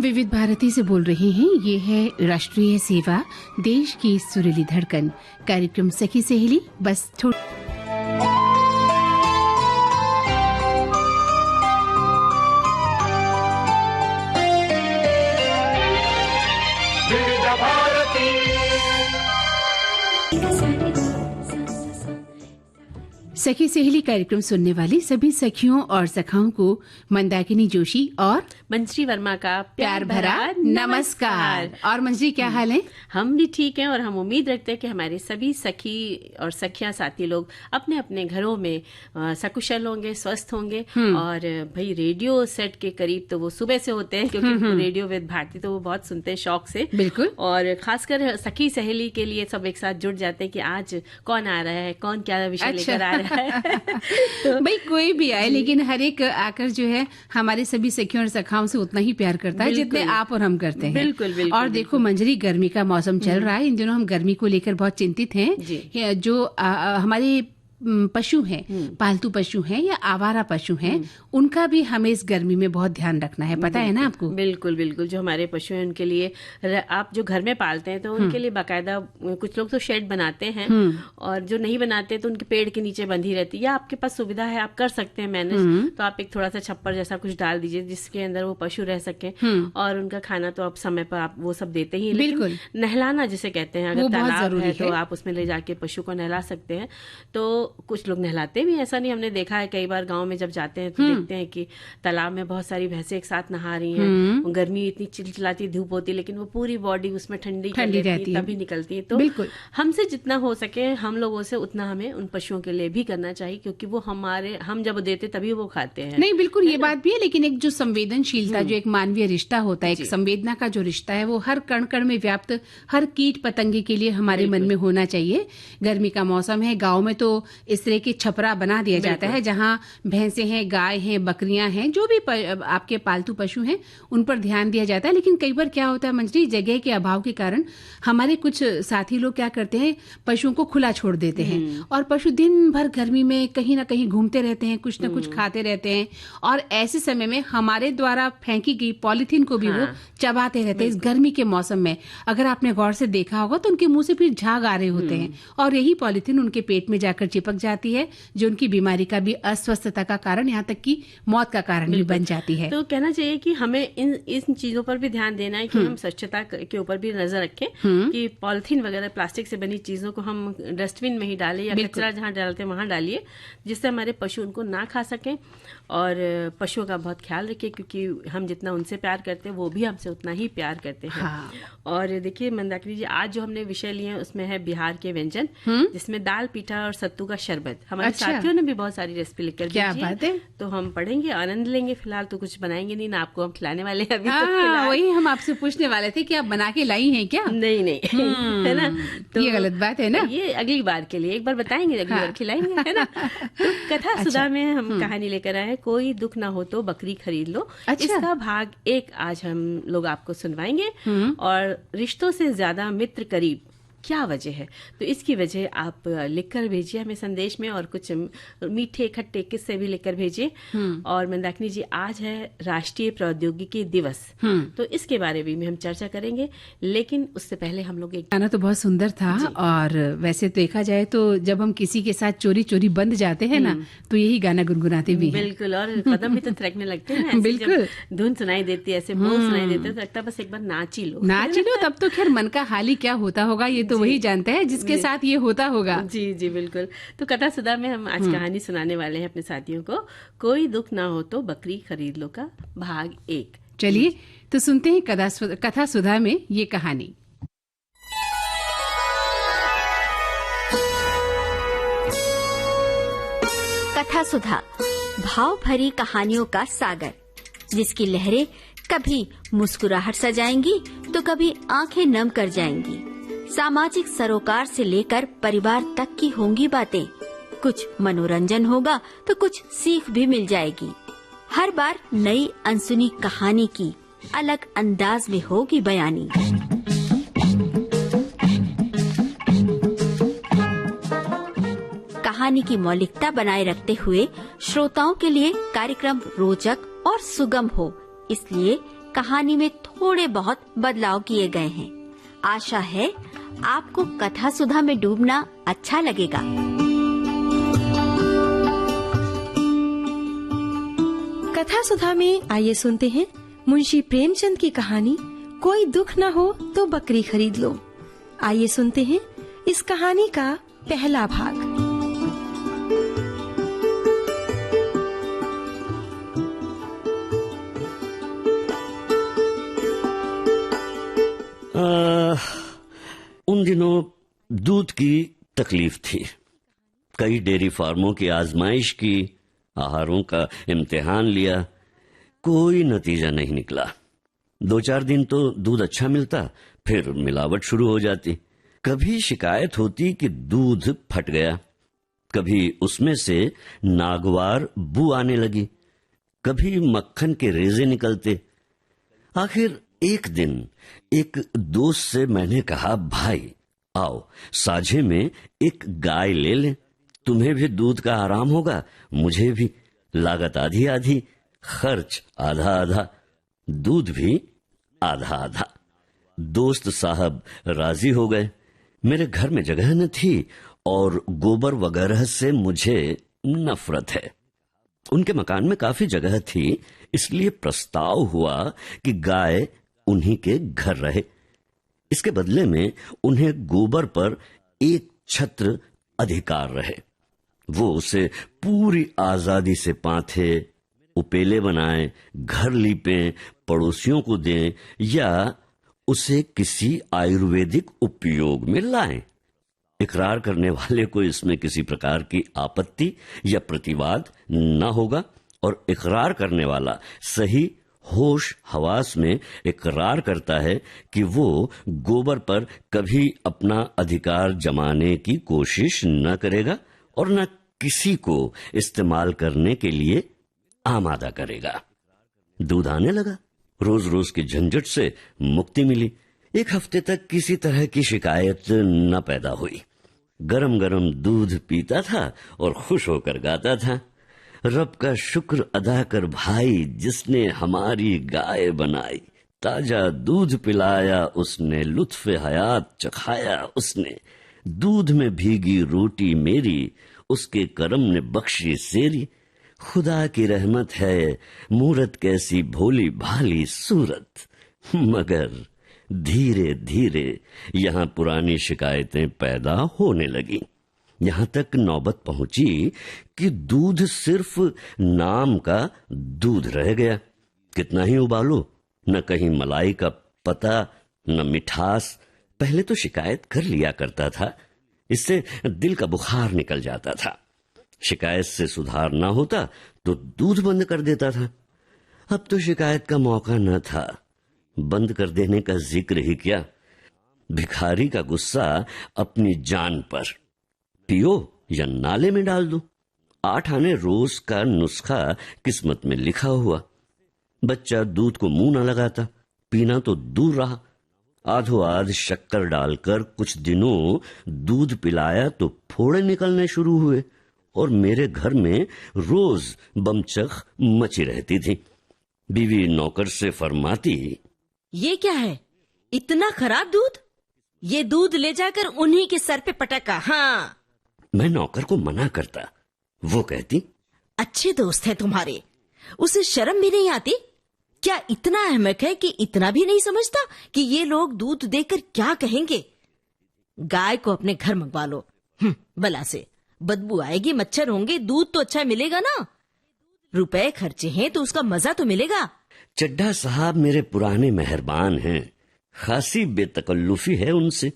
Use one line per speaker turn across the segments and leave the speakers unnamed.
विविध भारती से बोल रहे हैं। ये है राष्ट्रीय सेवा, देश की सुरीली धड़कन, कार्यक्रम सखी सहेली। बस थोड़ी सखी सहेली कार्यक्रम सुनने वाली सभी सखियों और सखाओं को मंदाकिनी जोशी और
मंजरी वर्मा का
प्यार भरा नमस्कार। और मंजरी, क्या हाल है?
हम भी ठीक हैं और हम उम्मीद रखते हैं कि हमारे सभी सखी और सखियां साथी लोग अपने अपने घरों में सकुशल होंगे, स्वस्थ होंगे। और भाई रेडियो सेट के करीब तो वो सुबह से होते हैं, क्योंकि रेडियो विद भारती तो वो बहुत सुनते हैं शौक से।
बिल्कुल।
और खासकर सखी सहेली के लिए सब एक साथ जुड़ जाते हैं कि आज कौन आ रहा है, कौन क्या विषय लेकर आ रहा है।
तो भाई कोई भी आए, लेकिन हर एक आकर जो है हमारे सभी सखियों और सखाओं से उतना ही प्यार करता है जितने आप और हम करते हैं।
बिल्कुल बिल्कुल।
और देखो मंजरी, गर्मी का मौसम चल रहा है। इन दिनों हम गर्मी को लेकर बहुत चिंतित हैं। जो हमारे पशु हैं, पालतू पशु हैं या आवारा पशु हैं, उनका भी हमें इस गर्मी में बहुत ध्यान रखना है। पता है ना आपको?
बिल्कुल बिल्कुल। जो हमारे पशु हैं उनके लिए, आप जो घर में पालते हैं तो उनके लिए बाकायदा कुछ लोग तो शेड बनाते हैं, और जो नहीं बनाते तो उनके पेड़ के नीचे बंधी रहती है। या आपके पास सुविधा है, आप कर सकते हैं मैनेज, तो आप एक थोड़ा सा छप्पर जैसा कुछ डाल दीजिए जिसके अंदर वो पशु रह सके। और उनका खाना तो आप समय पर आप वो सब देते ही।
बिल्कुल।
नहलाना जिसे कहते हैं, अगर तालाब है तो आप उसमें ले जाके पशु को नहला सकते हैं। तो कुछ लोग नहलाते भी, ऐसा नहीं। हमने देखा है कई बार गांव में जब जाते हैं तो देखते हैं कि तालाब में बहुत सारी भैंसें एक साथ नहा रही हैं। गर्मी इतनी चिलचिलाती धूप होती है, लेकिन वो पूरी बॉडी उसमें ठंडी रहती है, तभी निकलती है। तो हमसे जितना हो सके, हम लोगों से उतना हमें उन पशुओं के लिए भी करना चाहिए, क्योंकि वो हम जब देते तभी वो खाते हैं।
नहीं, बिल्कुल ये बात भी है। लेकिन एक जो संवेदनशीलता, जो एक मानवीय रिश्ता होता है, एक संवेदना का जो रिश्ता है, वो हर कण कण में व्याप्त हर कीट पतंगे के लिए हमारे मन में होना चाहिए। गर्मी का मौसम है, गाँव में तो इस तरह के छपरा बना दिया जाता है जहां भैंसे हैं, गाय हैं, बकरियां हैं, जो भी आपके पालतू पशु हैं, उन पर ध्यान दिया जाता है। लेकिन कई बार क्या होता है मंजरी, जगह के अभाव के कारण हमारे कुछ साथी लोग क्या करते हैं, पशुओं को खुला छोड़ देते हैं, और पशु दिन भर गर्मी में कहीं ना कहीं घूमते रहते हैं, कुछ ना कुछ खाते रहते हैं। और ऐसे समय में हमारे द्वारा फेंकी गई पॉलीथीन को भी वो चबाते रहते हैं। इस गर्मी के मौसम में अगर आपने गौर से देखा होगा तो उनके मुंह से फिर झाग आ रहे होते हैं, और यही पॉलीथीन उनके पेट में जाकर चिपक जाती है, जो उनकी बीमारी का भी, अस्वस्थता का कारण, यहाँ तक कि मौत का कारण भी बन जाती है।
तो कहना चाहिए कि हमें इन चीजों पर भी ध्यान देना है कि हम स्वच्छता के ऊपर भी नजर रखें, कि पॉलिथीन वगैरह प्लास्टिक से बनी चीजों को हम डस्टबिन में ही डालें, या कचरा जहाँ डालते हैं वहां डालिए, जिससे हमारे पशु उनको ना खा सकें। और पशुओं का बहुत ख्याल रखें, क्योंकि हम जितना उनसे प्यार करते हैं वो भी हमसे उतना ही प्यार करते हैं। और देखिए मंदाकिनी जी, आज जो हमने विषय लिए हैं उसमें है बिहार के व्यंजन, जिसमें दाल, पीठा और सत्तू का शरबत। हमारे साथियों ने भी बहुत सारी रेसिपी लिखकर दी है। बात है। तो हम पढ़ेंगे, आनंद लेंगे। फिलहाल तो कुछ बनाएंगे नहीं ना, आपको हम खिलाने वाले हैं अभी। तो
वही हम आपसे पूछने वाले थे कि आप बना के लाई हैं क्या?
नहीं है ना, तो
ये गलत बात है ना।
ये अगली बार के लिए, एक बार बताएंगे, अगली बार खिलाएंगे, है ना। तो कथा सुधा में हम कहानी लेकर आए, कोई दुख ना हो तो बकरी खरीद लो। इसका भाग 1 आज हम लोग आपको सुनवाएंगे। और रिश्तों से ज्यादा मित्र करीब, क्या वजह है? तो इसकी वजह आप लिखकर भेजिए हमें संदेश में, और कुछ मीठे खट्टे किस्से भी लिखकर भेजिए। और मंदाकिनी जी, आज है राष्ट्रीय प्रौद्योगिकी दिवस, तो इसके बारे में हम चर्चा करेंगे। लेकिन उससे पहले हम लोग एक
गाना तो बहुत सुंदर था, और वैसे देखा जाए तो जब हम किसी के साथ चोरी चोरी बंद जाते हैं ना, तो यही गाना गुनगुनाते भी हैं।
बिल्कुल, और कदम भी तो थिरकने लगते हैं।
बिल्कुल,
धुन सुनाई देती है, ऐसे बोल सुनाई देते हैं, तो लगता है बस एक बार नाच ही लो।
तब तो खैर मन का हाल ही क्या होता होगा, ये तो वही जानता है जिसके साथ ये होता होगा।
जी बिल्कुल। तो कथा सुधा में हम आज कहानी सुनाने वाले हैं अपने साथियों को, कोई दुख ना हो तो बकरी खरीद लो का भाग 1।
चलिए तो सुनते हैं कथा सुधा में ये कहानी।
कथा सुधा, भाव भरी कहानियों का सागर, जिसकी लहरें कभी मुस्कुराहट सजाएंगी तो कभी आंखें नम कर जाएंगी। सामाजिक सरोकार से लेकर परिवार तक की होंगी बातें। कुछ मनोरंजन होगा तो कुछ सीख भी मिल जाएगी। हर बार नई अनसुनी कहानी की अलग अंदाज में होगी बयानी। कहानी की मौलिकता बनाए रखते हुए श्रोताओं के लिए कार्यक्रम रोचक और सुगम हो, इसलिए कहानी में थोड़े बहुत बदलाव किए गए हैं। आशा है आपको कथा सुधा में डूबना अच्छा लगेगा।
कथा सुधा में आइए सुनते हैं मुंशी प्रेमचंद की कहानी कोई दुख न हो तो बकरी खरीद लो। आइए सुनते हैं इस कहानी का पहला भाग।
उन दिनों दूध की तकलीफ थी। कई डेयरी फार्मों की आजमाइश की, आहारों का इम्तिहान लिया, कोई नतीजा नहीं निकला। 2-4 दिन तो दूध अच्छा मिलता, फिर मिलावट शुरू हो जाती। कभी शिकायत होती कि दूध फट गया, कभी उसमें से नागवार बू आने लगी, कभी मक्खन के रेजे निकलते। आखिर एक दिन एक दोस्त से मैंने कहा, भाई आओ साझे में एक गाय ले लें, तुम्हें भी दूध का आराम होगा, मुझे भी। लागत आधी आधी, खर्च आधा आधा, दूध भी आधा आधा। दोस्त साहब राजी हो गए। मेरे घर में जगह न थी और गोबर वगैरह से मुझे नफरत है। उनके मकान में काफी जगह थी, इसलिए प्रस्ताव हुआ कि गाय उन्हीं के घर रहे। इसके बदले में उन्हें गोबर पर एक छत्र अधिकार रहे। वो उसे पूरी आजादी से पाथे, उपेले बनाएं, घर लीपें, पड़ोसियों को दें या उसे किसी आयुर्वेदिक उपयोग में लाएं। इकरार करने वाले को इसमें किसी प्रकार की आपत्ति या प्रतिवाद न होगा और इकरार करने वाला सही होश हवास में इकरार करता है कि वो गोबर पर कभी अपना अधिकार जमाने की कोशिश न करेगा और न किसी को इस्तेमाल करने के लिए आमादा करेगा। दूध आने लगा, रोज रोज की झंझट से मुक्ति मिली। एक हफ्ते तक किसी तरह की शिकायत न पैदा हुई। गरम गरम दूध पीता था और खुश होकर गाता था, रब का शुक्र अदा कर भाई जिसने हमारी गाय बनाई, ताजा दूध पिलाया उसने, लुत्फ़े हयात चखाया उसने, दूध में भीगी रोटी मेरी, उसके करम ने बख्शी सेरी, खुदा की रहमत है मूरत कैसी भोली भाली सूरत। मगर धीरे धीरे यहाँ पुरानी शिकायतें पैदा होने लगी। यहाँ तक नौबत पहुंची कि दूध सिर्फ नाम का दूध रह गया। कितना ही उबालो, न कहीं मलाई का पता, न मिठास। पहले तो शिकायत कर लिया करता था, इससे दिल का बुखार निकल जाता था। शिकायत से सुधार ना होता तो दूध बंद कर देता था। अब तो शिकायत का मौका न था, बंद कर देने का जिक्र ही क्या। भिखारी का गुस्सा अपनी जान पर, पियो या नाले में डाल दो। 8 आने रोज का नुस्खा किस्मत में लिखा हुआ। बच्चा दूध को मुंह न लगाता, पीना तो दूर रहा। आधो आध शक्कर डालकर कुछ दिनों दूध पिलाया तो फोड़े निकलने शुरू हुए और मेरे घर में रोज बमचख मची रहती थी। बीवी नौकर से फरमाती,
ये क्या है, इतना खराब दूध? ये दूध ले जाकर उन्हीं के सर पे पटका। हाँ।
मैं नौकर को मना करता, वो कहती,
अच्छे दोस्त हैं तुम्हारे, उसे शर्म भी नहीं आती? क्या इतना अहमक है कि इतना भी नहीं समझता कि ये लोग दूध देकर क्या कहेंगे? गाय को अपने घर मंगवा लो। भला से बदबू आएगी, मच्छर होंगे, दूध तो अच्छा मिलेगा ना। रुपए खर्चे हैं तो उसका मजा तो मिलेगा।
चड्ढा साहब मेरे पुराने मेहरबान हैं, खासी बेतकल्लुफी है उनसे।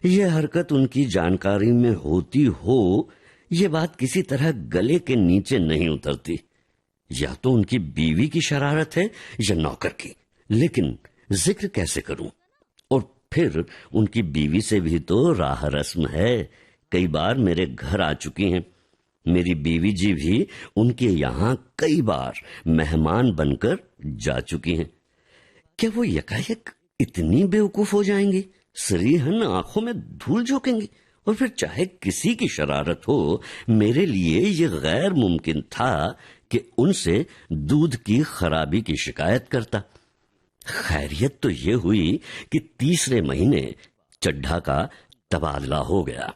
यह हरकत उनकी जानकारी में होती हो, ये बात किसी तरह गले के नीचे नहीं उतरती। या तो उनकी बीवी की शरारत है या नौकर की, लेकिन जिक्र कैसे करूं? और फिर उनकी बीवी से भी तो राह रस्म है, कई बार मेरे घर आ चुकी हैं। मेरी बीवी जी भी उनके यहाँ कई बार मेहमान बनकर जा चुकी हैं। क्या वो यकायक इतनी बेवकूफ हो जाएंगी, सरीहन आंखों में धूल झोंकेंगी? और फिर चाहे किसी की शरारत हो, मेरे लिए ये गैर मुमकिन था कि उनसे दूध की खराबी की शिकायत करता। खैरियत तो ये हुई कि तीसरे महीने चड्ढा का तबादला हो गया।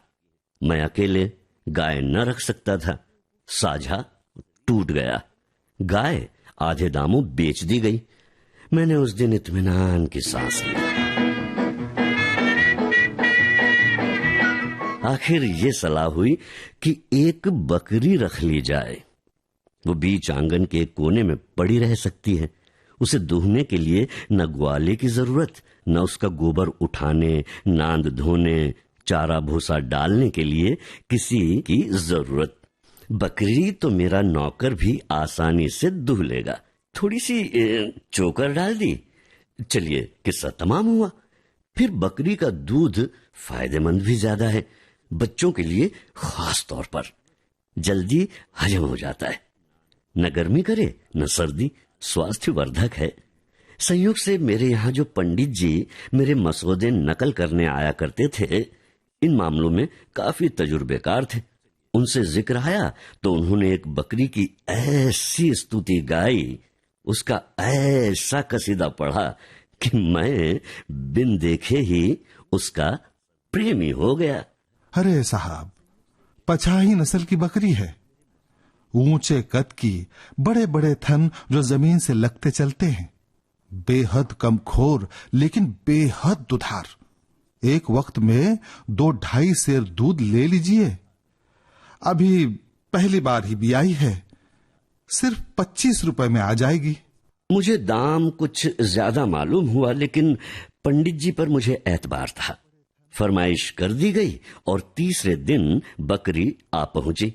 मैं अकेले गाय न रख सकता था, साझा टूट गया। गाय आधे दामों बेच दी गई। मैंने उस दिन इत्मीनान की सांस ली। आखिर ये सलाह हुई कि एक बकरी रख ली जाए। वो बीच आंगन के एक कोने में पड़ी रह सकती है। उसे दूहने के लिए न ग्वाले की जरूरत, न उसका गोबर उठाने, नांद धोने, चारा भूसा डालने के लिए किसी की जरूरत। बकरी तो मेरा नौकर भी आसानी से दूह लेगा। थोड़ी सी चोकर डाल दी, चलिए किस्सा तमाम हुआ। फिर बकरी का दूध फायदेमंद भी ज्यादा है, बच्चों के लिए खास तौर पर। जल्दी हजम हो जाता है, न गर्मी करे न सर्दी, स्वास्थ्यवर्धक है। संयोग से मेरे यहाँ जो पंडित जी मेरे मसौदे नकल करने आया करते थे, इन मामलों में काफी तजुर्बेकार थे। उनसे जिक्र आया तो उन्होंने एक बकरी की ऐसी स्तुति गाई, उसका ऐसा कसीदा पढ़ा कि मैं बिन देखे ही उसका प्रेमी हो गया।
अरे साहब, पछाही नस्ल की बकरी है, ऊंचे कद की, बड़े बड़े थन जो जमीन से लगते चलते हैं, बेहद कमखोर लेकिन बेहद दुधार। एक वक्त में 2-2.5 सेर दूध ले लीजिए। अभी पहली बार ही बियाई है, सिर्फ 25 रुपए में आ जाएगी।
मुझे दाम कुछ ज्यादा मालूम हुआ, लेकिन पंडित जी पर मुझे एतबार था। फरमाइश कर दी गई और तीसरे दिन बकरी आ पहुंची।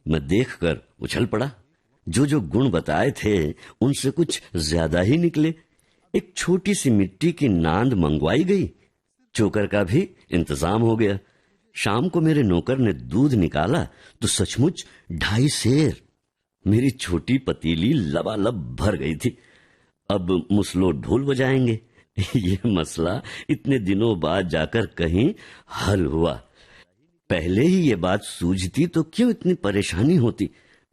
मैं देखकर उछल पड़ा। जो जो गुण बताए थे उनसे कुछ ज्यादा ही निकले। एक छोटी सी मिट्टी की नांद मंगवाई गई, चोकर का भी इंतजाम हो गया। शाम को मेरे नौकर ने दूध निकाला तो सचमुच 2.5 सेर। मेरी छोटी पतीली लबालब भर गई थी। अब मुसलो ढोल बजाएंगे, ये मसला इतने दिनों बाद जाकर कहीं हल हुआ। पहले ही ये बात सूझती तो क्यों इतनी परेशानी होती।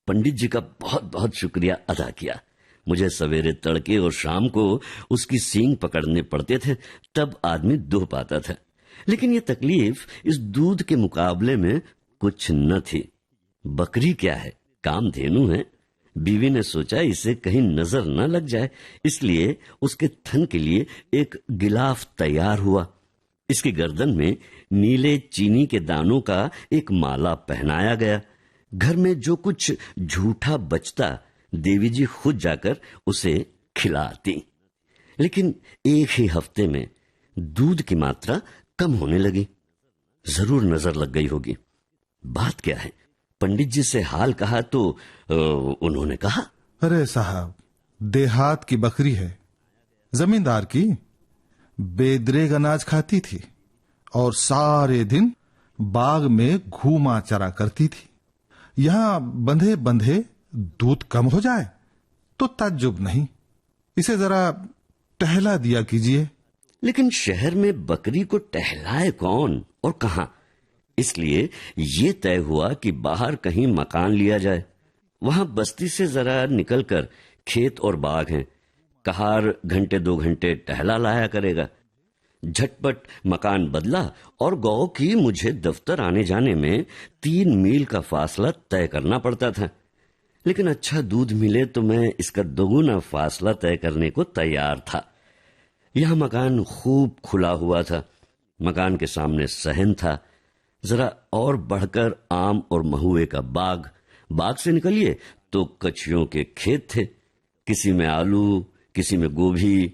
पंडित जी का बहुत बहुत शुक्रिया अदा किया। मुझे सवेरे तड़के और शाम को उसकी सींग पकड़ने पड़ते थे, तब आदमी दूह पाता था। लेकिन ये तकलीफ इस दूध के मुकाबले में कुछ न थी। बकरी क्या है, कामधेनु है। बीवी ने सोचा इसे कहीं नजर न लग जाए, इसलिए उसके थन के लिए एक गिलाफ तैयार हुआ। इसकी गर्दन में नीले चीनी के दानों का एक माला पहनाया गया। घर में जो कुछ झूठा बचता देवी जी खुद जाकर उसे खिलाती। लेकिन एक ही हफ्ते में दूध की मात्रा कम होने लगी। जरूर नजर लग गई होगी। बात क्या है? पंडित जी से हाल कहा तो उन्होंने कहा,
अरे साहब, देहात की बकरी है, जमींदार की। बेदरेग अनाज खाती थी और सारे दिन बाग में घूमा चरा करती थी। यहां बंधे बंधे दूध कम हो जाए तो ताज्जुब नहीं। इसे जरा टहला दिया कीजिए।
लेकिन शहर में बकरी को टहलाए कौन और कहां? इसलिए ये तय हुआ कि बाहर कहीं मकान लिया जाए। वहां बस्ती से जरा निकलकर खेत और बाग हैं। कहार 1-2 घंटे टहला लाया करेगा। झटपट मकान बदला और गौ की मुझे दफ्तर आने जाने में 3 मील का फासला तय करना पड़ता था। लेकिन अच्छा दूध मिले तो मैं इसका दोगुना फासला तय करने को तैयार था। यह मकान खूब खुला हुआ था। मकान के सामने सहन था। जरा और बढ़कर आम और महुए का बाग। बाग से निकलिए तो कछुओं के खेत थे। किसी में आलू, किसी में गोभी।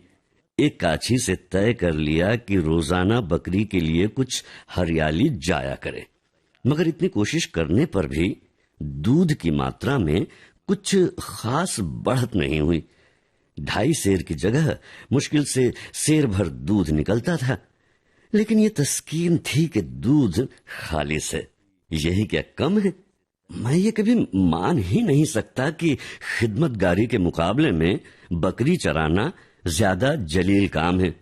एक काछी से तय कर लिया कि रोजाना बकरी के लिए कुछ हरियाली जाया करे। मगर इतनी कोशिश करने पर भी दूध की मात्रा में कुछ खास बढ़त नहीं हुई। 2.5 सेर की जगह मुश्किल से सेर भर दूध निकलता था। लेकिन ये तस्कीन थी कि दूध खालिस है। यही क्या कम है? मैं ये कभी मान ही नहीं सकता कि खिदमतगारी के मुकाबले में बकरी चराना ज्यादा जलील काम है।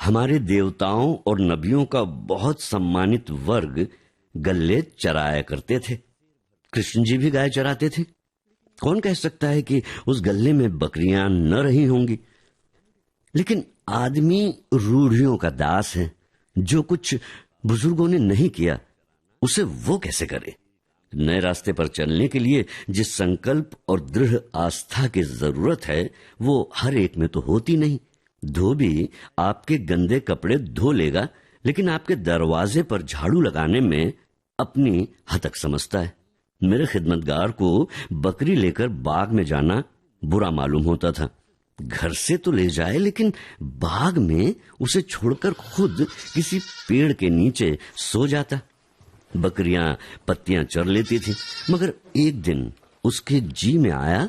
हमारे देवताओं और नबियों का बहुत सम्मानित वर्ग गल्ले चराया करते थे। कृष्ण जी भी गाय चराते थे। कौन कह सकता है कि उस गल्ले में बकरियां न रही होंगी? लेकिन आदमी रूढ़ियों का दास है। जो कुछ बुजुर्गों ने नहीं किया उसे वो कैसे करे। नए रास्ते पर चलने के लिए जिस संकल्प और दृढ़ आस्था की जरूरत है वो हर एक में तो होती नहीं। धोबी आपके गंदे कपड़े धो लेगा, लेकिन आपके दरवाजे पर झाड़ू लगाने में अपनी हतक समझता है। मेरे खिदमतगार को बकरी लेकर बाग में जाना बुरा मालूम होता था। घर से तो ले जाए, लेकिन बाग में उसे छोड़कर खुद किसी पेड़ के नीचे सो जाता। बकरियां पत्तियां चर लेती थी, मगर एक दिन उसके जी में आया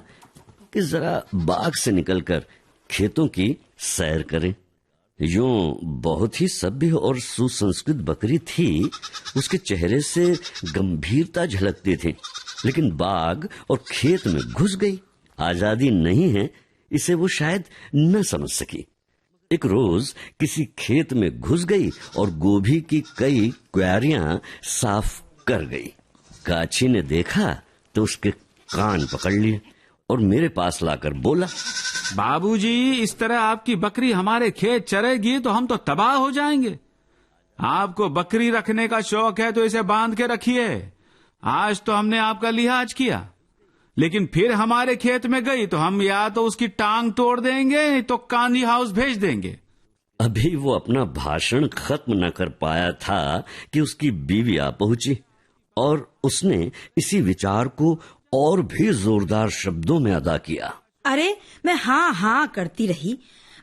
कि जरा बाग से निकलकर खेतों की सैर करें। यूं बहुत ही सभ्य और सुसंस्कृत बकरी थी। उसके चेहरे से गंभीरता झलकती थी, लेकिन बाग और खेत में घुस गई। आजादी नहीं है इसे वो शायद न समझ सकी। एक रोज किसी खेत में घुस गई और गोभी की कई क्यारियां साफ कर गई। काची ने देखा तो उसके कान पकड़ लिए और मेरे पास लाकर बोला,
बाबूजी, इस तरह आपकी बकरी हमारे खेत चरेगी तो हम तो तबाह हो जाएंगे। आपको बकरी रखने का शौक है तो इसे बांध के रखिए। आज तो हमने आपका लिहाज किया, लेकिन फिर हमारे खेत में गई तो हम या तो उसकी टांग तोड़ देंगे तो कांदी हाउस भेज देंगे।
अभी वो अपना भाषण खत्म न कर पाया था कि उसकी बीवी आ पहुंची और उसने इसी विचार को और भी जोरदार शब्दों में अदा किया।
अरे मैं हाँ हाँ करती रही,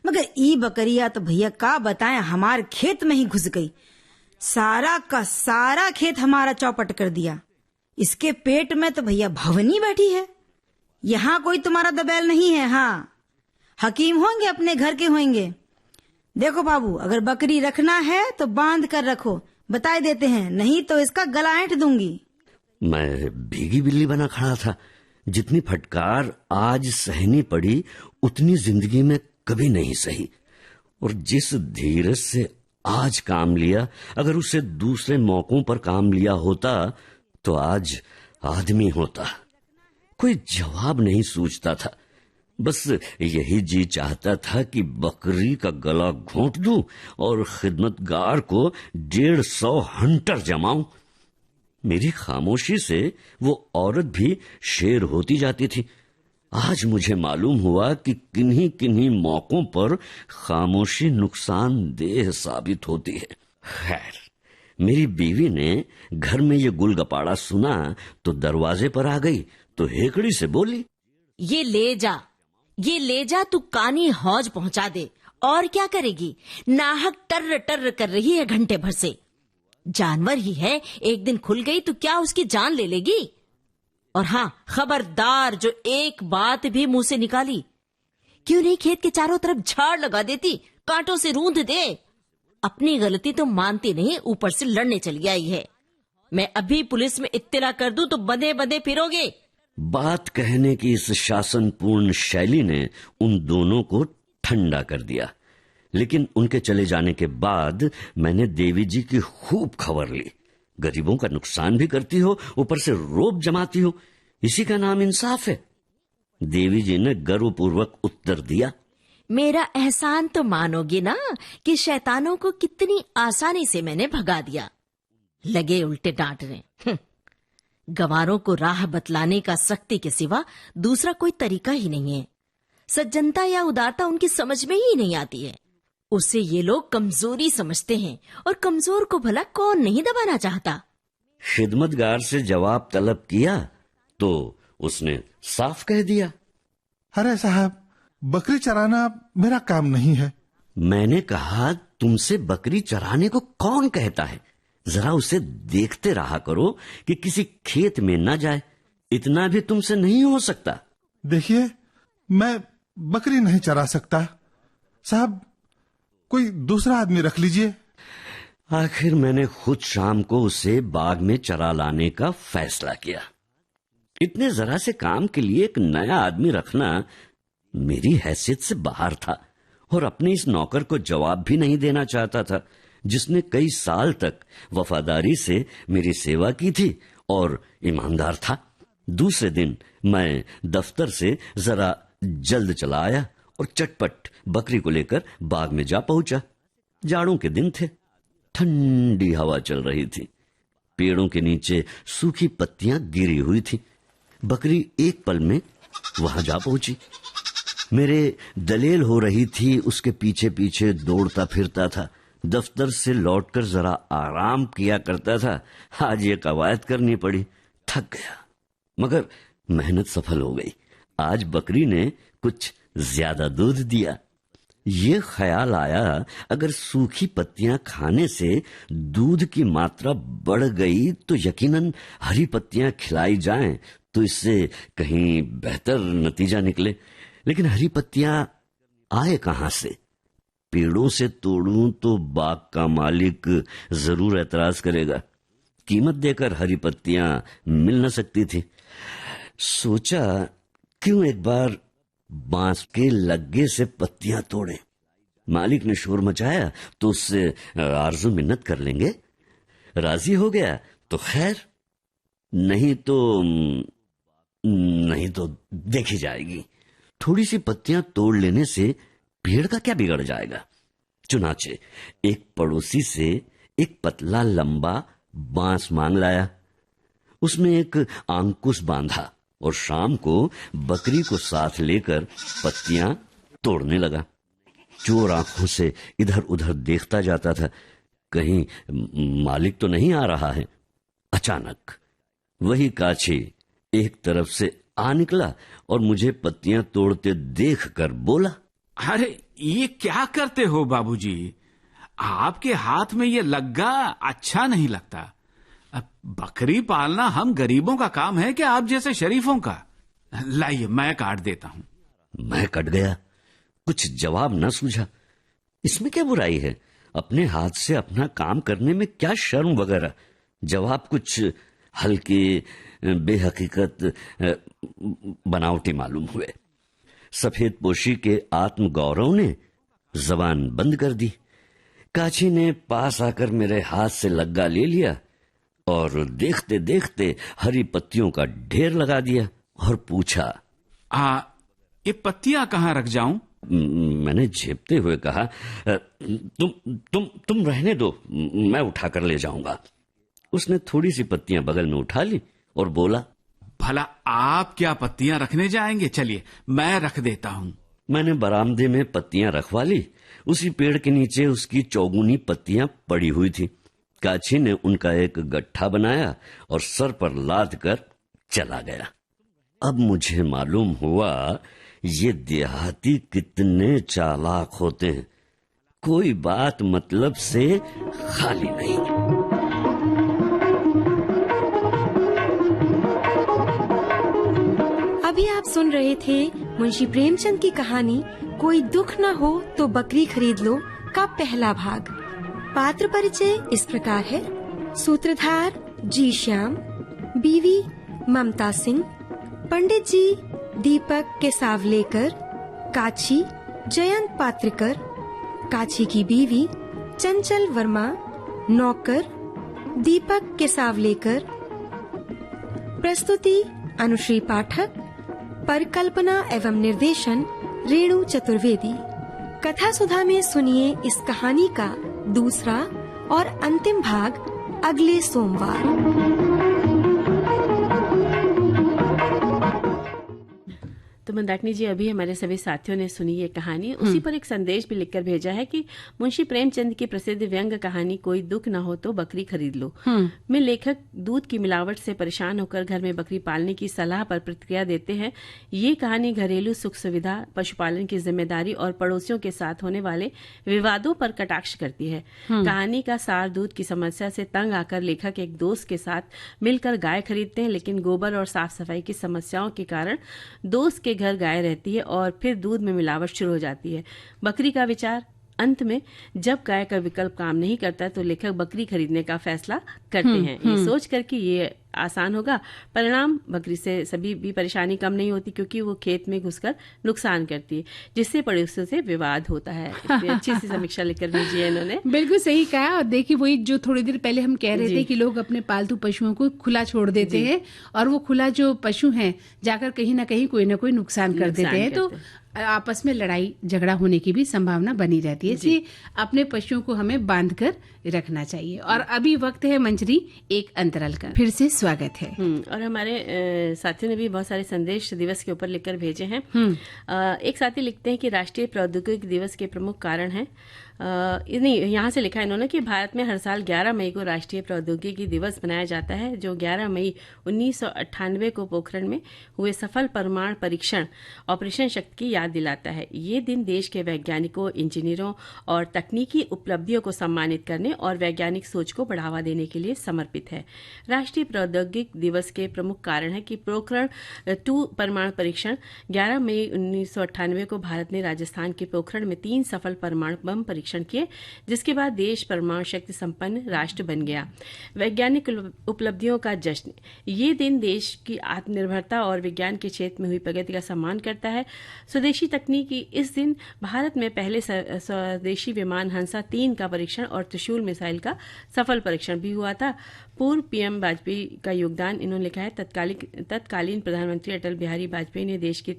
मगर ई बकरिया तो भैया का बताएं हमारे खेत में ही घुस गई। सारा का सारा खेत हमारा चौपट कर दिया। इसके पेट में तो भैया भवनी बैठी है। यहाँ कोई तुम्हारा दबैल नहीं है। हाँ, हकीम होंगे, अपने घर के होंगे। देखो बाबू, अगर बकरी रखना है तो बांध कर रखो, बताए देते हैं, नहीं तो इसका गला ऐंठ दूंगी।
मैं भीगी बिल्ली बना खड़ा था। जितनी फटकार आज सहनी पड़ी उतनी जिंदगी में कभी नहीं सही। और जिस धीरज से आज काम लिया, अगर उसे दूसरे मौकों पर काम लिया होता तो आज आदमी होता। कोई जवाब नहीं सूझता था। बस यही जी चाहता था कि बकरी का गला घोंट दूं और खिदमतगार को 150 हंटर जमाऊं। मेरी खामोशी से वो औरत भी शेर होती जाती थी। आज मुझे मालूम हुआ कि किन्हीं किन्हीं मौकों पर खामोशी नुकसानदेह साबित होती है। खैर, मेरी बीवी ने घर में ये गुलगपाड़ा सुना तो दरवाजे पर आ गई तो हेकड़ी से बोली,
ये ले जा, तू कानी हौज पहुंचा दे। और क्या करेगी, नाहक टर्र टर्र कर रही है घंटे भर से। जानवर ही है, एक दिन खुल गई तो क्या उसकी जान ले लेगी। और हाँ, खबरदार, जो एक बात भी मुंह से निकाली, क्यों नहीं खेत के चारों तरफ झाड़ लगा देती, कांटों से रूंध दे। अपनी गलती तो मानती नहीं, ऊपर से लड़ने चली आई है। मैं अभी पुलिस में इत्तला कर दूं तो बंधे बंधे फिरोगे।
बात कहने की इस शासनपूर्ण शैली ने उन दोनों को ठंडा कर दिया। लेकिन उनके चले जाने के बाद मैंने देवी जी की खूब खबर ली। गरीबों का नुकसान भी करती हो, ऊपर से रोब जमाती हो, इसी का नाम इंसाफ है। देवी जी ने गर्वपूर्वक उत्तर दिया,
मेरा एहसान तो मानोगे ना कि शैतानों को कितनी आसानी से मैंने भगा दिया। लगे उल्टे डांटने। गंवारों को राह बतलाने का सख्ती के सिवा दूसरा कोई तरीका ही नहीं है। सज्जनता या उदारता उनकी समझ में ही नहीं आती है। उसे ये लोग कमजोरी समझते हैं, और कमजोर को भला कौन नहीं दबाना चाहता।
खिदमतगार से जवाब तलब किया तो उसने साफ कह दिया,
अरे साहब, बकरी चराना मेरा काम नहीं है।
मैंने कहा, तुमसे बकरी चराने को कौन कहता है। जरा उसे देखते रहा करो कि किसी खेत में न जाए। इतना भी तुमसे नहीं हो सकता।
देखिए, मैं बकरी नहीं चरा सकता साहब, कोई दूसरा आदमी रख लीजिए।
आखिर मैंने खुद शाम को उसे बाग में चरा लाने का फैसला किया। इतने जरा से काम के लिए एक नया आदमी रखना मेरी हैसियत से बाहर था, और अपने इस नौकर को जवाब भी नहीं देना चाहता था, जिसने कई साल तक वफादारी से मेरी सेवा की थी और ईमानदार था। दूसरे दिन मैं दफ्तर से जरा जल्द चला आया और चटपट बकरी को लेकर बाग में जा पहुंचा। जाड़ों के दिन थे, ठंडी हवा चल रही थी, पेड़ों के नीचे सूखी पत्तियां गिरी हुई थी। बकरी एक पल में वहां जा पहुंची। मेरे दलेल हो रही थी, उसके पीछे पीछे दौड़ता फिरता था। दफ्तर से लौटकर जरा आराम किया करता था, आज ये कवायद करनी पड़ी। थक गया, मगर मेहनत सफल हो गई। आज बकरी ने कुछ ज्यादा दूध दिया। ये ख्याल आया, अगर सूखी पत्तियां खाने से दूध की मात्रा बढ़ गई तो यकीनन हरी पत्तियां खिलाई जाएं तो इससे कहीं बेहतर नतीजा निकले। लेकिन हरी पत्तियां आए कहां से? पेड़ों से तोड़ूं तो बाग का मालिक जरूर एतराज करेगा। कीमत देकर हरी पत्तियां मिल न सकती थी। सोचा क्यों एक बार बांस के लग्गे से पत्तियां तोड़े। मालिक ने शोर मचाया तो उससे आरजू मिन्नत कर लेंगे। राजी हो गया तो खैर, नहीं तो देखी जाएगी। थोड़ी सी पत्तियां तोड़ लेने से पेड़ का क्या बिगड़ जाएगा। चुनाचे एक पड़ोसी से एक पतला लंबा बांस मांग लाया, उसमें एक अंकुश बांधा और शाम को बकरी को साथ लेकर पत्तियां तोड़ने लगा। चोर आंखों से इधर उधर देखता जाता था, कहीं मालिक तो नहीं आ रहा है। अचानक वही काछी एक तरफ से आ निकला और मुझे पत्तियां तोड़ते देखकर बोला,
अरे ये क्या करते हो बाबूजी? आपके हाथ में ये लग्गा अच्छा नहीं लगता। अब बकरी पालना हम गरीबों का काम है कि आप जैसे शरीफों का? लाइए मैं काट देता हूं।
मैं कट गया, कुछ जवाब न सूझा। इसमें क्या बुराई है? अपने हाथ से अपना काम करने में क्या शर्म वगैरह? जवाब कुछ हल्के बेहकीकत बनावटी मालूम हुए। सफेद पोशी के आत्मगौरव ने जबान बंद कर दी। काची ने पास आकर मेरे हाथ से लग्गा ले लिया और देखते देखते हरी पत्तियों का ढेर लगा दिया और पूछा,
ये पत्तियां कहाँ रख जाऊं?
मैंने झेपते हुए कहा, तुम रहने दो, मैं उठाकर ले जाऊंगा। उसने थोड़ी सी पत्तियां बगल में उठा ली और बोला,
भला आप क्या पत्तियां रखने जाएंगे? चलिए मैं रख देता हूं।
मैंने बरामदे में पत्तियां रखवा ली। उसी पेड़ के नीचे उसकी चौगुनी पत्तियां पड़ी हुई थी। काछी ने उनका एक गट्ठा बनाया और सर पर लाद कर चला गया। अब मुझे मालूम हुआ ये देहाती कितने चालाक होते हैं, कोई बात मतलब से खाली नहीं।
अभी आप सुन रहे थे मुंशी प्रेमचंद की कहानी कोई दुख न हो तो बकरी खरीद लो का पहला भाग। पात्र परिचय इस प्रकार है। सूत्रधार जी श्याम, बीवी ममता सिंह, पंडित जी दीपक केसावलेकर, काछी जयंत पात्रिकर, काछी की बीवी चंचल वर्मा, नौकर दीपक केसावलेकर। प्रस्तुति अनुश्री पाठक, परिकल्पना एवं निर्देशन रेणु चतुर्वेदी। कथा सुधा में सुनिए इस कहानी का दूसरा और अंतिम भाग अगले सोमवार।
तो मंदाकिनी जी, अभी हमारे सभी साथियों ने सुनी ये कहानी। उसी पर एक संदेश भी लिखकर भेजा है कि मुंशी प्रेमचंद की प्रसिद्ध व्यंग कहानी कोई दुख न हो तो बकरी खरीद लो में लेखक दूध की मिलावट से परेशान होकर घर में बकरी पालने की सलाह पर प्रतिक्रिया देते हैं। ये कहानी घरेलू सुख सुविधा, पशुपालन की जिम्मेदारी और पड़ोसियों के साथ होने वाले विवादों पर कटाक्ष करती है। कहानी का सार दूध की समस्या से तंग आकर लेखक एक दोस्त के साथ मिलकर गाय खरीदते हैं, लेकिन गोबर और साफ सफाई की समस्याओं के कारण दोस्त के घर गाय रहती है और फिर दूध में मिलावट शुरू हो जाती है। बकरी का विचार अंत में जब गाय का विकल्प काम नहीं करता तो लेखक बकरी खरीदने का फैसला करते हैं। ये सोच कर कि ये आसान होगा। परिणाम, बकरी से सभी भी परेशानी कम नहीं होती, क्योंकि वो खेत में घुसकर नुकसान करती है, जिससे पड़ोसियों से विवाद होता है। इतनी अच्छी सी समीक्षा लिखकर भेजी है इन्होंने।
बिल्कुल सही कहा। और देखिए, वही जो थोड़ी देर पहले हम कह रहे थे कि लोग अपने पालतू पशुओं को खुला छोड़ देते हैं, और वो खुला जो पशु हैं जाकर कहीं ना कहीं कोई ना कोई नुकसान कर देते हैं, तो आपस में लड़ाई झगड़ा होने की भी संभावना बनी रहती है। इसलिए अपने पशुओं को हमें बांध कर रखना चाहिए। और अभी वक्त है मंजरी एक अंतराल का। फिर से स्वागत है।
और हमारे साथियों ने भी बहुत सारे संदेश दिवस के ऊपर लिखकर भेजे हैं। एक साथी लिखते हैं कि राष्ट्रीय प्रौद्योगिकी दिवस के प्रमुख कारण हैं, नहीं, यहाँ से लिखा है इन्होंने कि भारत में हर साल 11 मई को राष्ट्रीय प्रौद्योगिकी दिवस मनाया जाता है, जो 11 मई 1998 को पोखरण में हुए सफल परमाणु परीक्षण ऑपरेशन शक्ति की याद दिलाता है। ये दिन देश के वैज्ञानिकों, इंजीनियरों और तकनीकी उपलब्धियों को सम्मानित करने और वैज्ञानिक सोच को बढ़ावा देने के लिए समर्पित है। राष्ट्रीय प्रौद्योगिकी दिवस के प्रमुख कारण है कि पोखरण 2 परमाणु परीक्षण 11 मई 1998 को भारत ने राजस्थान के पोखरण में 3 सफल परमाणु बम परीक्षण किए, जिसके बाद देश परमाणु शक्ति संपन्न राष्ट्र बन गया। वैज्ञानिक उपलब्धियों का जश्न, ये दिन देश की आत्मनिर्भरता और विज्ञान के क्षेत्र में हुई प्रगति का सम्मान करता है। स्वदेशी तकनीकी, इस दिन भारत में पहले स्वदेशी विमान हंसा 3 का परीक्षण और त्रिशूल मिसाइल का सफल परीक्षण भी हुआ था। पूर्व पीएम वाजपेयी का योगदान, इन्होंने लिखा है, तत्कालीन प्रधानमंत्री अटल बिहारी वाजपेयी ने देश की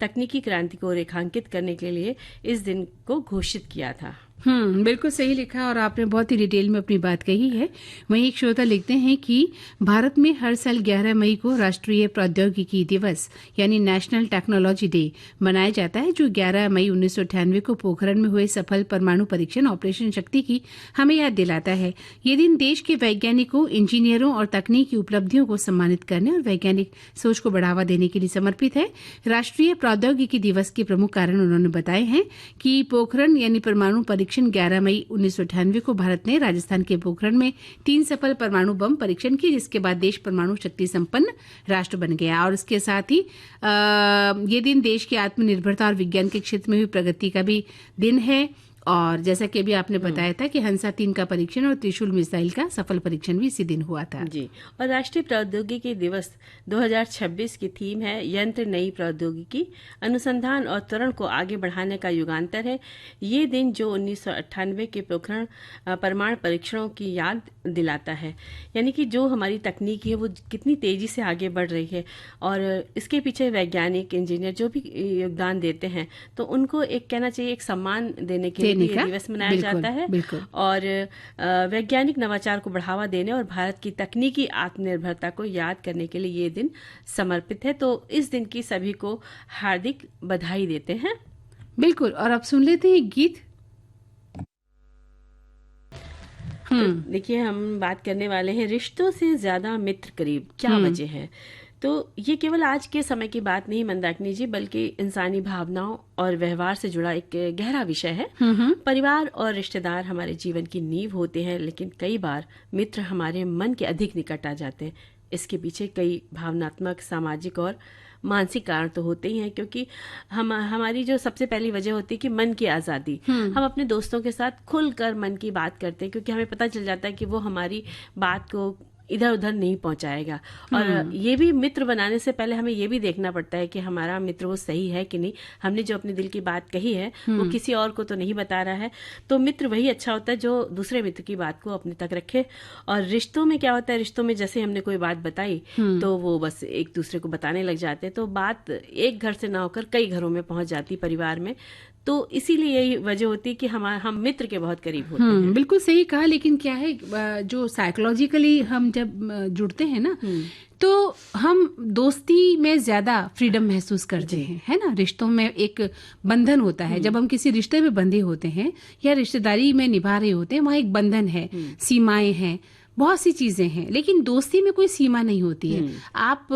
तकनीकी क्रांति को रेखांकित करने के लिए इस दिन को घोषित किया था।
बिल्कुल सही लिखा, और आपने बहुत ही डिटेल में अपनी बात कही है। वहीं एक श्रोता लिखते हैं कि भारत में हर साल 11 मई को राष्ट्रीय प्रौद्योगिकी दिवस यानी नेशनल टेक्नोलॉजी डे मनाया जाता है, जो 11 मई 1998 को पोखरण में हुए सफल परमाणु परीक्षण ऑपरेशन शक्ति की हमें याद दिलाता है। ये दिन देश के वैज्ञानिकों, इंजीनियरों और तकनीकी उपलब्धियों को सम्मानित करने और वैज्ञानिक सोच को बढ़ावा देने के लिए समर्पित है। राष्ट्रीय प्रौद्योगिकी दिवस के प्रमुख कारण उन्होंने बताए हैं कि पोखरण यानी परमाणु परीक्षण 11 मई 1998 को भारत ने राजस्थान के पोखरण में 3 सफल परमाणु बम परीक्षण किए, जिसके बाद देश परमाणु शक्ति संपन्न राष्ट्र बन गया। और इसके साथ ही ये दिन देश की आत्मनिर्भरता और विज्ञान के क्षेत्र में हुई प्रगति का भी दिन है। और जैसा कि अभी आपने बताया था कि हंसा 3 का परीक्षण और त्रिशूल मिसाइल का सफल परीक्षण भी इसी दिन हुआ था।
जी। और राष्ट्रीय प्रौद्योगिकी दिवस 2026 की थीम है यंत्र नई प्रौद्योगिकी, अनुसंधान और त्वरण को आगे बढ़ाने का युगांतर है। ये दिन जो 1998 के पोखरण परमाणु परीक्षणों की याद दिलाता है, यानी कि जो हमारी तकनीक है वो कितनी तेजी से आगे बढ़ रही है, और इसके पीछे वैज्ञानिक, इंजीनियर जो भी योगदान देते हैं, तो उनको एक कहना चाहिए, एक सम्मान देने के लिए ये दिवस मनाया जाता है। और वैज्ञानिक नवाचार को बढ़ावा देने और भारत की तकनीकी आत्मनिर्भरता को याद करने के लिए ये दिन समर्पित है। तो इस दिन की सभी को हार्दिक बधाई देते हैं।
बिल्कुल। और अब सुन लेते हैं गीत।
तो देखिए, हम बात करने वाले हैं रिश्तों से ज्यादा मित्र करीब, क्या वजह है। तो ये केवल आज के समय की बात नहीं मंदाकिनी जी, बल्कि इंसानी भावनाओं और व्यवहार से जुड़ा एक गहरा विषय है। परिवार और रिश्तेदार हमारे जीवन की नींव होते हैं, लेकिन कई बार मित्र हमारे मन के अधिक निकट आ जाते हैं। इसके पीछे कई भावनात्मक, सामाजिक और मानसिक कारण तो होते ही हैं, क्योंकि हमारी जो सबसे पहली वजह होती है कि मन की आज़ादी। हम अपने दोस्तों के साथ खुलकर मन की बात करते हैं, क्योंकि हमें पता चल जाता है कि वो हमारी बात को इधर उधर नहीं पहुंचाएगा। और ये भी मित्र बनाने से पहले हमें ये भी देखना पड़ता है कि हमारा मित्र वो सही है कि नहीं, हमने जो अपने दिल की बात कही है वो किसी और को तो नहीं बता रहा है। तो मित्र वही अच्छा होता है जो दूसरे मित्र की बात को अपने तक रखे। और रिश्तों में क्या होता है, रिश्तों में जैसे हमने कोई बात बताई तो वो बस एक दूसरे को बताने लग जाते हैं, तो बात एक घर से ना होकर कई घरों में पहुंच जाती परिवार में। तो इसीलिए यही वजह होती है कि हम मित्र के बहुत करीब होते हैं।
बिल्कुल सही कहा। लेकिन क्या है, जो साइकोलॉजिकली हम जब जुड़ते हैं ना, तो हम दोस्ती में ज्यादा फ्रीडम महसूस करते हैं, है ना। रिश्तों में एक बंधन होता है। जब हम किसी रिश्ते में बंधे होते हैं या रिश्तेदारी में निभा रहे होते हैं, वहाँ एक बंधन है, सीमाएं हैं, बहुत सी चीजें हैं। लेकिन दोस्ती में कोई सीमा नहीं होती है। आप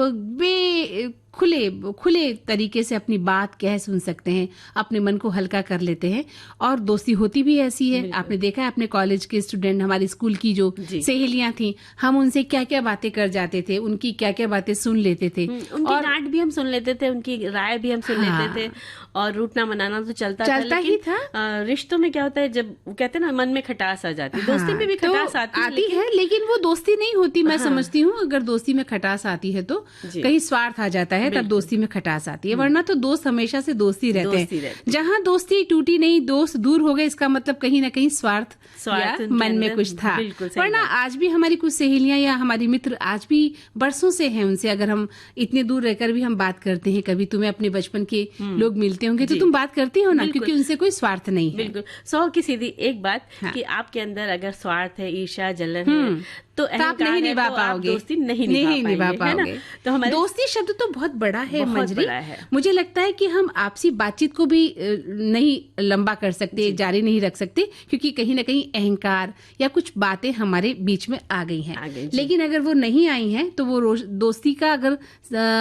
खुले तरीके से अपनी बात कह सुन सकते हैं, अपने मन को हल्का कर लेते हैं। और दोस्ती होती भी ऐसी है। आपने देखा है, अपने कॉलेज के स्टूडेंट, हमारी स्कूल की जो सहेलियां थी, हम उनसे क्या क्या बातें कर जाते थे, उनकी क्या क्या बातें सुन लेते थे,
उनकी डांट भी हम सुन लेते थे, उनकी राय भी हम सुन लेते थे, और रूठना मनाना तो चलता ही था। रिश्तों में क्या होता है, जब कहते हैं ना मन में खटास आ जाती है, दोस्ती में भी खटास आती है,
लेकिन वो दोस्ती नहीं होती। मैं समझती हूँ अगर दोस्ती में खटास आती है तो कहीं स्वार्थ आ जाता है, तब दोस्ती में खटास आती है, वरना तो दोस्त हमेशा से दोस्ती रहते हैं। जहाँ दोस्ती टूटी नहीं, दोस्त दूर हो गए, इसका मतलब कहीं ना कहीं स्वार्थ या मन में कुछ था। वरना आज भी हमारी कुछ सहेलियां या हमारी मित्र आज भी बरसों से हैं, उनसे अगर हम इतने दूर रहकर भी हम बात करते हैं, कभी तुम्हें अपने बचपन के लोग मिलते होंगे तो तुम बात करती हो ना, क्योंकि उनसे कोई स्वार्थ नहीं है।
बिल्कुल 100 की सीधी एक बात कि आपके अंदर अगर स्वार्थ है, ईर्ष्या, जलन है तो
आप नहीं निभा पाओगे,
दोस्ती नहीं निभा पाओगे।
तो हमारे दोस्ती शब्द तो बहुत बड़ा है मंजरी, मुझे लगता है कि हम आपसी बातचीत को भी नहीं लंबा कर सकते, जारी नहीं रख सकते, क्योंकि कहीं ना कहीं अहंकार या कुछ बातें हमारे बीच में आ गई हैं। लेकिन अगर वो नहीं आई हैं तो वो दोस्ती का अगर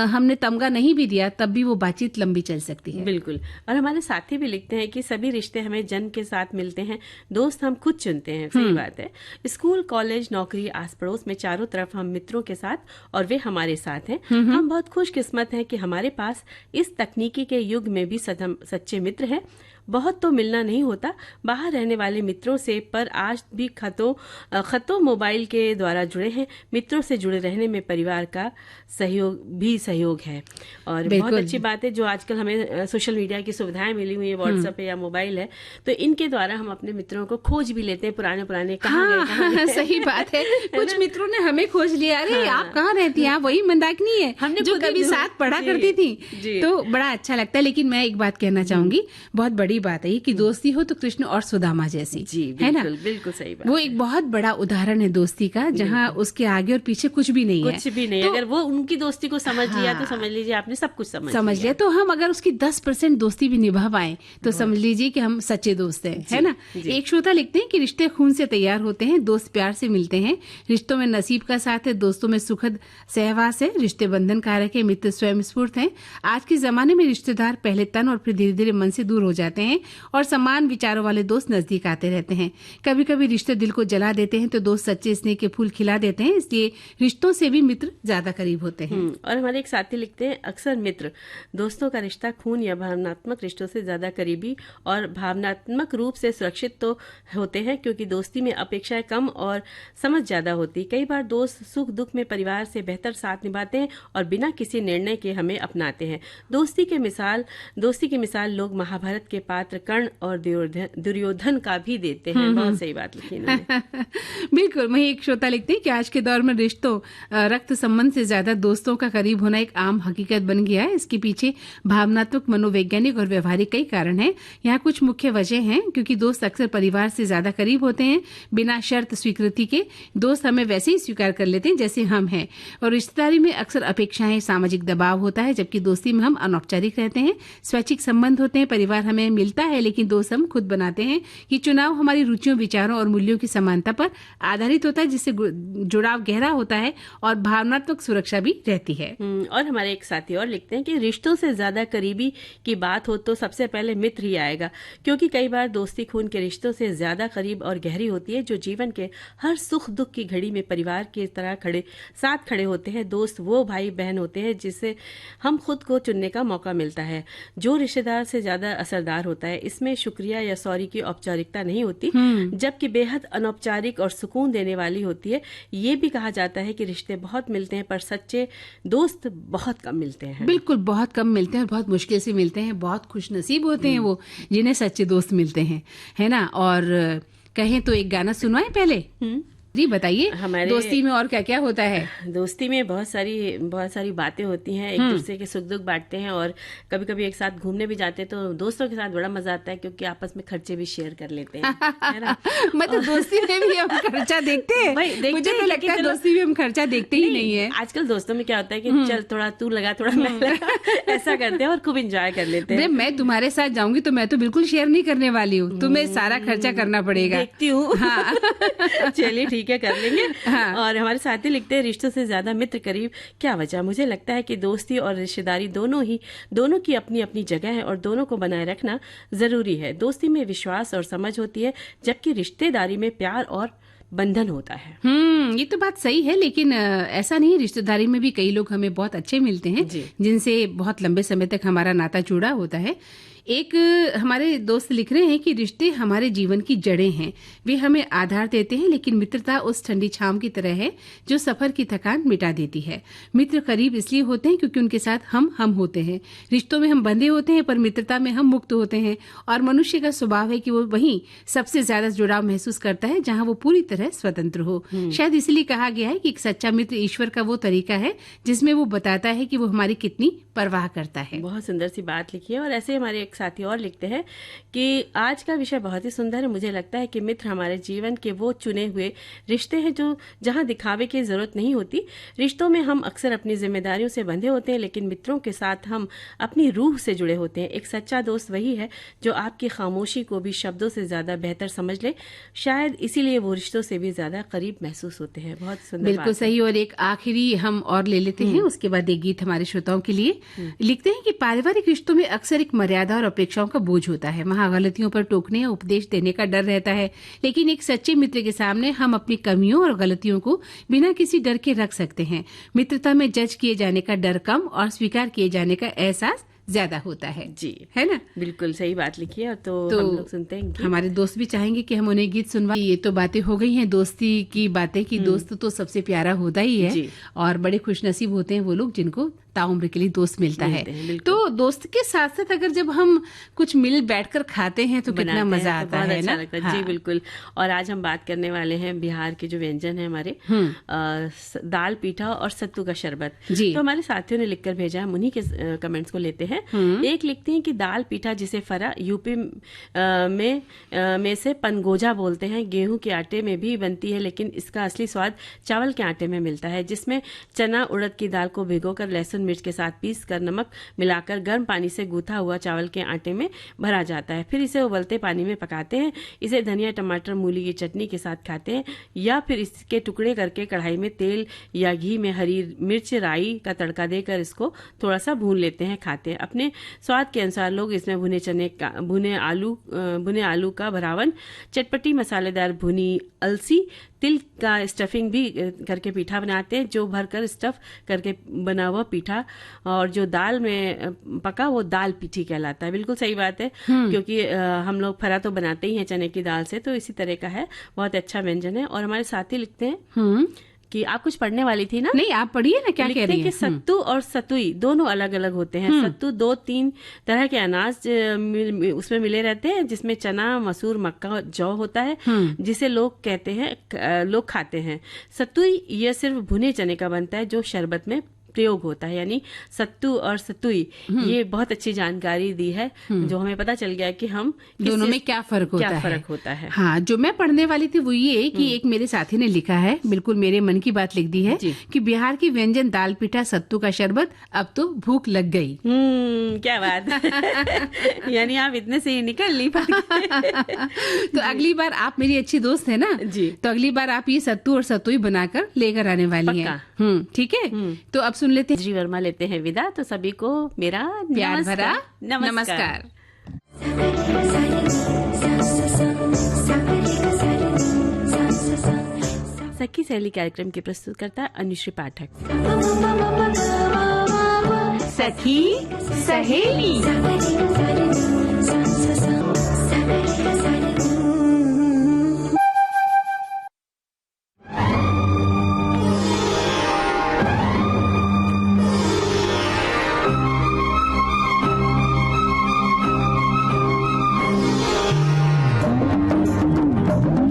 हमने तमगा नहीं भी दिया तब भी वो बातचीत लंबी चल सकती है।
बिल्कुल। और हमारे साथी भी लिखते हैं कि सभी रिश्ते हमें जन्म के साथ मिलते हैं, दोस्त हम खुद चुनते हैं। सही बात है। स्कूल, कॉलेज, नौकरी, आस पड़ोस में चारों तरफ हम मित्रों के साथ और वे हमारे साथ हैं। हम बहुत खुशकिस्मत हैं कि हमारे पास इस तकनीकी के युग में भी सच्चे मित्र हैं। बहुत तो मिलना नहीं होता बाहर रहने वाले मित्रों से, पर आज भी खतों मोबाइल के द्वारा जुड़े हैं। मित्रों से जुड़े रहने में परिवार का सहयोग है। और बहुत अच्छी बात है जो आजकल हमें सोशल मीडिया की सुविधाएं मिली हुई है, व्हाट्सएप या मोबाइल है, तो इनके द्वारा हम अपने मित्रों को खोज भी लेते हैं, पुराने कहाँ गए।
सही बात है। कुछ मित्रों ने हमें खोज लिया, अरे आप कहाँ रहती हैं, आप वही मंदाकिनी है हमने जो कभी साथ पढ़ा करती थी, तो बड़ा अच्छा लगता है। लेकिन मैं एक बात कहना चाहूंगी, बहुत बड़ी बात है कि दोस्ती हो तो कृष्ण और सुदामा जैसी, है ना?
बिल्कुल सही बात।
वो एक बहुत बड़ा उदाहरण है दोस्ती का, जहाँ उसके आगे और पीछे कुछ भी नहीं है।
कुछ भी नहीं। तो अगर वो उनकी दोस्ती को समझ लिया तो समझ लीजिए आपने सब कुछ समझ लिया।
तो हम अगर उसकी 10% दोस्ती भी निभा पाए तो समझ लीजिए कि हम सच्चे दोस्त हैं, है ना? एक श्रोता लिखते हैं कि रिश्ते खून से तैयार होते हैं, दोस्त प्यार से मिलते हैं, रिश्तों में नसीब का साथ है, दोस्तों में सुखद सहवास है, रिश्ते बंधन कारक है, मित्र स्वयं स्फूर्त हैं। आज के जमाने में रिश्तेदार पहले तन और फिर धीरे धीरे मन से दूर हो जाते हैं और समान विचारों वाले दोस्त नजदीक आते रहते हैं। कभी कभी रिश्ते दिल को जला देते हैं तो दोस्त सच्चे स्नेह के फूल खिला देते हैं, इसलिए रिश्तों से भी मित्र ज्यादा करीब होते हैं।
और हमारे एक साथी लिखते हैं, अक्सर मित्र दोस्तों का रिश्ता खून या भावनात्मक रिश्तों से ज्यादा करीबी और भावनात्मक रूप से सुरक्षित तो होते हैं, क्योंकि दोस्ती में अपेक्षाएं कम और समझ ज्यादा होती। कई बार दोस्त सुख दुख में परिवार से बेहतर साथ निभाते हैं और बिना किसी निर्णय के हमें अपनाते हैं। दोस्ती की मिसाल लोग महाभारत के पात्र कर्ण और दुर्योधन का भी देते हैं। बहुत सही बात लिखी इन्होंने।
बिल्कुल। वही एक श्रोता लिखते हैं कि आज के दौर में रिश्तों रक्त संबंध से ज्यादा दोस्तों का करीब होना एक आम हकीकत बन गया है। इसके पीछे भावनात्मक, मनोवैज्ञानिक और व्यवहारिक कई कारण हैं। यहाँ कुछ मुख्य वजह हैं, क्योंकि दोस्त अक्सर परिवार से ज्यादा करीब होते हैं। बिना शर्त स्वीकृति के दोस्त हमें वैसे ही स्वीकार कर लेते हैं जैसे हम हैं, और रिश्तेदारी में अक्सर अपेक्षाएं, सामाजिक दबाव होता है, जबकि दोस्ती में हम अनौपचारिक रहते हैं, स्वैच्छिक संबंध होते हैं। परिवार हमें मिलता है लेकिन दोस्त हम खुद बनाते हैं। ये चुनाव हमारी रुचियों, विचारों और मूल्यों की समानता पर आधारित होता है, जिससे जुड़ाव गहरा होता है और भावनात्मक सुरक्षा भी रहती है।
और हमारे एक साथी और लिखते हैं कि रिश्तों से ज्यादा करीबी की बात हो तो सबसे पहले मित्र ही आएगा, क्योंकि कई बार दोस्ती खून के रिश्तों से ज्यादा करीब और गहरी होती है, जो जीवन के हर सुख दुख की घड़ी में परिवार की तरह साथ खड़े होते हैं। दोस्त वो भाई बहन होते हैं जिससे हम खुद को चुनने का मौका मिलता है। जो रिश्तेदार से ज्यादा असरदार होता है, इसमें शुक्रिया या सॉरी की औपचारिकता नहीं होती, जबकि बेहद अनौपचारिक और सुकून देने वाली होती है। ये भी कहा जाता है कि रिश्ते बहुत मिलते हैं पर सच्चे दोस्त बहुत कम मिलते हैं।
बिल्कुल, बहुत कम मिलते हैं, बहुत मुश्किल से मिलते हैं। बहुत खुशनसीब होते हैं वो जिन्हें सच्चे दोस्त मिलते हैं, है ना? और कहें तो एक गाना सुनवाएं पहले। जी बताइए, हमारे दोस्ती में और क्या क्या होता है?
दोस्ती में बहुत सारी बातें होती हैं, एक दूसरे के सुख दुख बांटते हैं, और कभी कभी एक साथ घूमने भी जाते हैं तो दोस्तों के साथ बड़ा मजा आता है, क्योंकि आपस में खर्चे भी शेयर कर लेते हैं, है ना?
मतलब दोस्ती में भी हम खर्चा देखते हैं। मुझे तो लगता है दोस्ती में हम खर्चा देखते ही नहीं है।
आजकल दोस्तों में क्या होता है कि चल थोड़ा तू लगा, थोड़ा मैं लगा, ऐसा करते हैं और खूब इंजॉय कर लेते हैं।
मैं तुम्हारे साथ जाऊंगी तो मैं तो बिल्कुल शेयर नहीं करने वाली हूँ, तुम्हें सारा खर्चा करना पड़ेगा।
देखती हूँ। चलिए ठीक है, कर लेंगे। और हमारे साथी लिखते हैं, रिश्तों से ज्यादा मित्र करीब, क्या वजह? मुझे लगता है कि दोस्ती और रिश्तेदारी दोनों की अपनी अपनी जगह है और दोनों को बनाए रखना जरूरी है। दोस्ती में विश्वास और समझ होती है, जबकि रिश्तेदारी में प्यार और बंधन होता है।
ये तो बात सही है, लेकिन ऐसा नहीं, रिश्तेदारी में भी कई लोग हमें बहुत अच्छे मिलते हैं जिनसे बहुत लंबे समय तक हमारा नाता जुड़ा होता है। एक हमारे दोस्त लिख रहे हैं कि रिश्ते हमारे जीवन की जड़ें हैं, वे हमें आधार देते हैं, लेकिन मित्रता उस ठंडी छांव की तरह है जो सफर की थकान मिटा देती है। मित्र करीब इसलिए होते हैं क्योंकि उनके साथ हम होते हैं। रिश्तों में हम बंधे होते हैं पर मित्रता में हम मुक्त होते हैं, और मनुष्य का स्वभाव है कि वो वहीं सबसे ज्यादा जुड़ाव महसूस करता है जहां वो पूरी तरह स्वतंत्र हो। शायद इसलिए कहा गया है कि एक सच्चा मित्र ईश्वर का वो तरीका है जिसमें वो बताता है कि वो हमारी कितनी परवाह करता है।
बहुत सुंदर सी बात लिखी है। और ऐसे हमारे एक साथी और लिखते हैं कि आज का विषय बहुत ही सुंदर है। मुझे लगता है कि मित्र हमारे जीवन के वो चुने हुए रिश्ते हैं जो जहां दिखावे की जरूरत नहीं होती। रिश्तों में हम अक्सर अपनी जिम्मेदारियों से बंधे होते हैं, लेकिन मित्रों के साथ हम अपनी रूह से जुड़े होते हैं। एक सच्चा दोस्त वही है जो आपकी खामोशी को भी शब्दों से ज्यादा बेहतर समझ ले। शायद इसीलिए वो रिश्तों से भी ज्यादा करीब महसूस होते हैं। बहुत सुंदर,
बिल्कुल सही। और एक आखिरी हम और ले लेते हैं, उसके बाद एक गीत हमारे श्रोताओं के लिए। लिखते हैं कि पारिवारिक रिश्तों में अक्सर एक मर्यादा और अपेक्षाओं का बोझ होता है। वहां गलतियों पर टोकने या उपदेश देने का डर रहता है, लेकिन एक सच्चे मित्र के सामने हम अपनी कमियों और गलतियों को बिना किसी डर के रख सकते हैं। मित्रता में जज किए जाने का डर कम और स्वीकार किए जाने का एहसास ज्यादा होता है।
जी,
है ना?
बिल्कुल सही बात लिखी है। तो हम लोग सुनते हैं।
हमारे दोस्त भी चाहेंगे कि हम उन्हें गीत सुनवाएं। ये तो बातें हो गई हैं दोस्ती की बातें कि दोस्त तो सबसे प्यारा होता ही है, और बड़े खुशनसीब होते हैं वो लोग जिनको ताउम्र के लिए दोस्त मिलता है। तो दोस्त के साथ साथ अगर जब हम कुछ मिल बैठकर खाते हैं तो कितना मजा आता है ना?
हाँ। जी बिल्कुल। और आज हम बात करने वाले हैं बिहार के जो व्यंजन है हमारे, दाल पीठा और सत्तू का शरबत। तो हमारे साथियों ने लिखकर भेजा है, उन्हीं के कमेंट्स को लेते हैं। एक लिखते हैं कि दाल पीठा जिसे फरा यूपी में से पनगोजा बोलते हैं, गेहूं के आटे में भी बनती है, लेकिन इसका असली स्वाद चावल के आटे में मिलता है, जिसमें चना उड़द की दाल को भिगोकर लहसुन मिर्च के साथ पीस कर नमक मिलाकर गर्म पानी से गूथा हुआ चावल के आटे में भरा जाता है। फिर इसे उबलते पानी में पकाते हैं। इसे धनिया टमाटर मूली की चटनी के साथ खाते हैं, या फिर इसके टुकड़े करके कढ़ाई में तेल या घी में हरी मिर्च राई का तड़का देकर इसको थोड़ा सा भून लेते हैं, खाते हैं। अपने स्वाद के अनुसार लोग इसमें भुने आलू का भरावन, चटपटी मसालेदार भुनी अलसी, तिल का स्टफिंग भी करके पीठा बनाते हैं, जो भरकर स्टफ करके बना हुआ पीठा, और जो दाल में पका वो दाल पीठी कहलाता है। बिल्कुल सही बात है, क्योंकि हम लोग फरा तो बनाते ही हैं चने की दाल से, तो इसी तरह का है। बहुत अच्छा व्यंजन है। और हमारे साथी लिखते हैं कि आप कुछ पढ़ने वाली थी ना?
नहीं, आप पढ़िए ना, क्या कह रही हैं?
कि सत्तू और सतुई दोनों अलग अलग होते हैं। सत्तू 2-3 तरह के अनाज उसमें मिले रहते हैं, जिसमें चना, मसूर, मक्का, जौ होता है, जिसे लोग खाते हैं। सतुई ये सिर्फ भुने चने का बनता है, जो शरबत में प्रयोग होता है। यानी सत्तू और सतुई, ये बहुत अच्छी जानकारी दी है, जो हमें पता चल गया कि हम
दोनों में क्या फर्क
होता है।
हाँ, जो मैं पढ़ने वाली थी वो ये कि एक मेरे साथी ने लिखा है, बिल्कुल मेरे मन की बात लिख दी है कि बिहार की व्यंजन दाल पीठा सत्तू का शरबत, अब तो भूख लग गई।
क्या बात यानी आप इतने से ही निकल नहीं पाते।
तो अगली बार आप मेरी अच्छी दोस्त है ना जी, तो अगली बार आप ये सत्तू और सतुई बनाकर लेकर आने वाली हैं। ठीक है, तो अब सुन लेते हैं।
जी वर्मा लेते हैं विदा। तो सभी को मेरा
प्यार भरा नमस्कार।
सखी सहेली कार्यक्रम के प्रस्तुतकर्ता अनुश्री पाठक।
सखी सहेली।